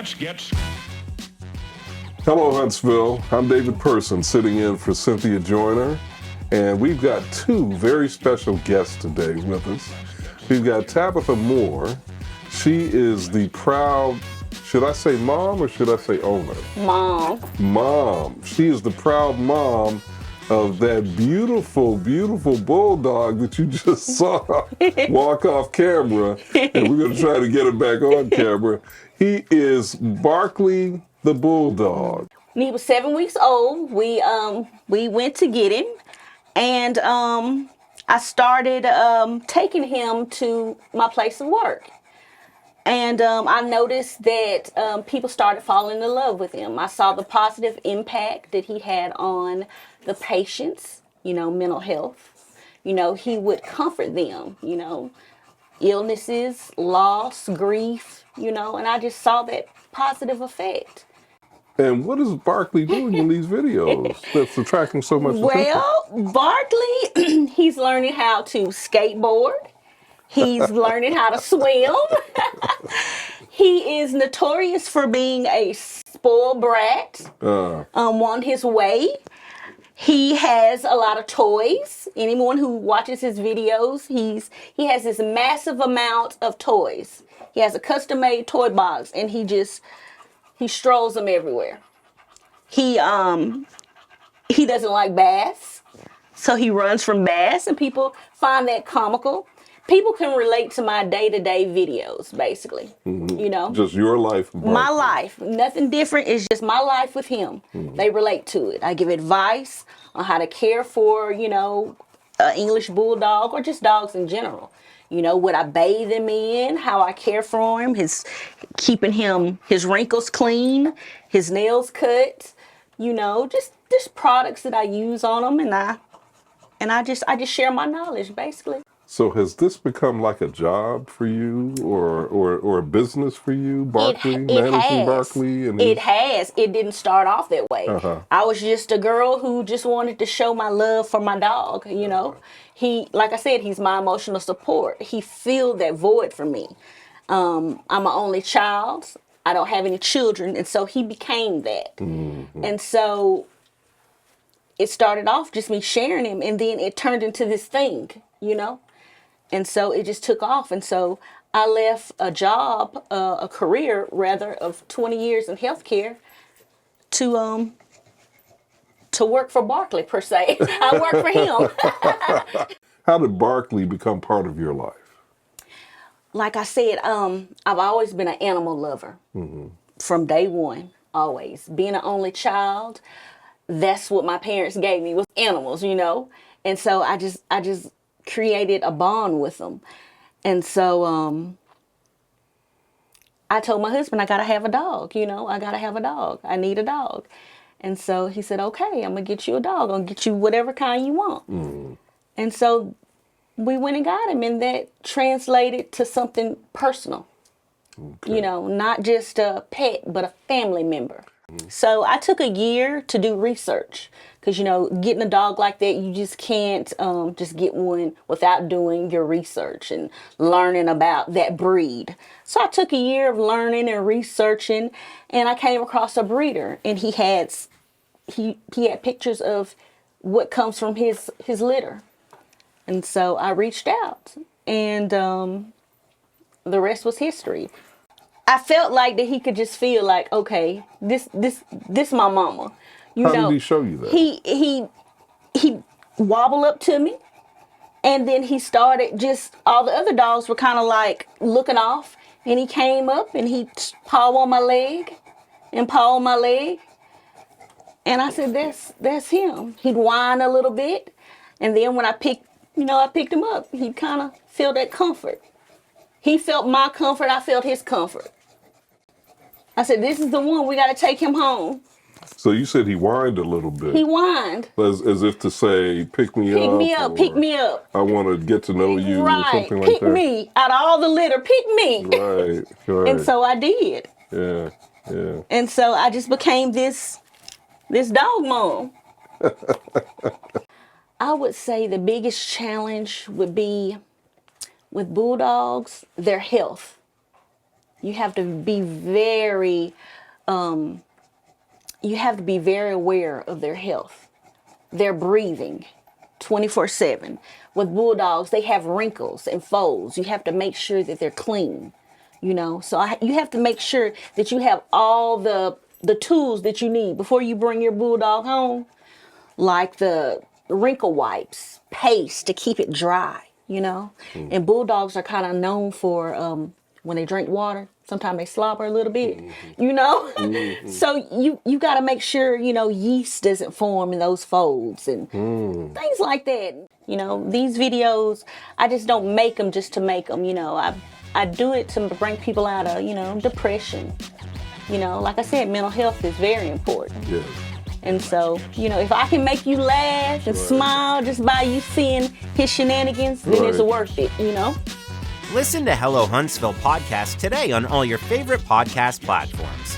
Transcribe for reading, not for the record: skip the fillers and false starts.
Let's get... Hello, Huntsville. I'm David Person, sitting in for Cynthia Joyner, and we've got two very special guests today with us. We've got Tabitha Moore. She is the proud, should I say mom or should I say owner? Mom. Mom. She is the proud mom of that beautiful, beautiful bulldog that you just saw walk off camera, and we're going to try to get him back on camera. He is Barkley the Bulldog. And he was 7 weeks old. We went to get him, and I started taking him to my place of work. And I noticed that people started falling in love with him. I saw the positive impact that he had on the patients, mental health. He would comfort them, illnesses, loss, grief, and I just saw that positive effect. And what is Barkley doing in these videos that's attracting so much attention? Well, Barkley, he's learning how to skateboard. He's learning how to swim. He is notorious for being a spoiled brat, on his way. He has a lot of toys. Anyone who watches his videos, he has this massive amount of toys. He has a custom-made toy box, and he strolls them everywhere. He doesn't like baths, so he runs from baths, and people find that comical. People can relate to my day-to-day videos, basically. Just your life. Barkley. My life. Nothing different. It's just my life with him. They relate to it. I give advice on how to care for, an English bulldog or just dogs in general. What I bathe him in, how I care for him, keeping his wrinkles clean, his nails cut, just products that I use on him, and I just share my knowledge, basically. So has this become like a job for you, or a business for you, Barkley, managing Barkley? It has. It didn't start off that way. I was just a girl who just wanted to show my love for my dog. He, like I said, he's my emotional support. He filled that void for me. I'm an only child. I don't have any children, and so he became that. And so it started off just me sharing him, and then it turned into this thing, And so it just took off. And so I left a job, a career rather, of 20 years in healthcare to work for Barkley, per se. I work for him. How did Barkley become part of your life? Like I said, I've always been an animal lover from day one, always. Being an only child, that's what my parents gave me, was animals, And so I just created a bond with them. And so I told my husband, I gotta have a dog, I gotta have a dog. I need a dog. And so he said, okay, I'm gonna get you a dog. I'm gonna get you whatever kind you want. And so we went and got him, and that translated to something personal. Okay. Not just a pet, but a family member. So I took a year to do research, because, getting a dog like that, you just can't just get one without doing your research and learning about that breed. So I took a year of learning and researching, and I came across a breeder, and he had pictures of what comes from his litter. And so I reached out, and the rest was history. I felt like that he could just feel like, okay, this my mama. How did he show you that? He wobbled up to me, and then he started all the other dogs were kind of like looking off, and he came up and he paw on my leg, and paw on my leg, and I said, that's him. He'd whine a little bit, and then when I picked him up, he'd kind of feel that comfort. He felt my comfort, I felt his comfort. I said, this is the one, we got to take him home. So you said he whined a little bit. He whined. As if to say, pick me up. Pick me up. I want to get to know you, right. Or something like that. Pick me. Out of all the litter, pick me. Right. And so I did. Yeah. And so I just became this dog mom. I would say the biggest challenge would be with bulldogs, their health. You have to be very, aware of their health, their breathing, 24/7. With bulldogs, they have wrinkles and folds. You have to make sure that they're clean, So you have to make sure that you have all the tools that you need before you bring your bulldog home, like the wrinkle wipes, paste to keep it dry. And bulldogs are kind of known for when they drink water, sometimes they slobber a little bit, So you got to make sure, yeast doesn't form in those folds and things like that. These videos, I just don't make them just to make them, I do it to bring people out of, depression. Like I said, mental health is very important. Yes. And so, if I can make you laugh and smile just by you seeing his shenanigans, then it's worth it, Listen to Hello Huntsville podcast today on all your favorite podcast platforms.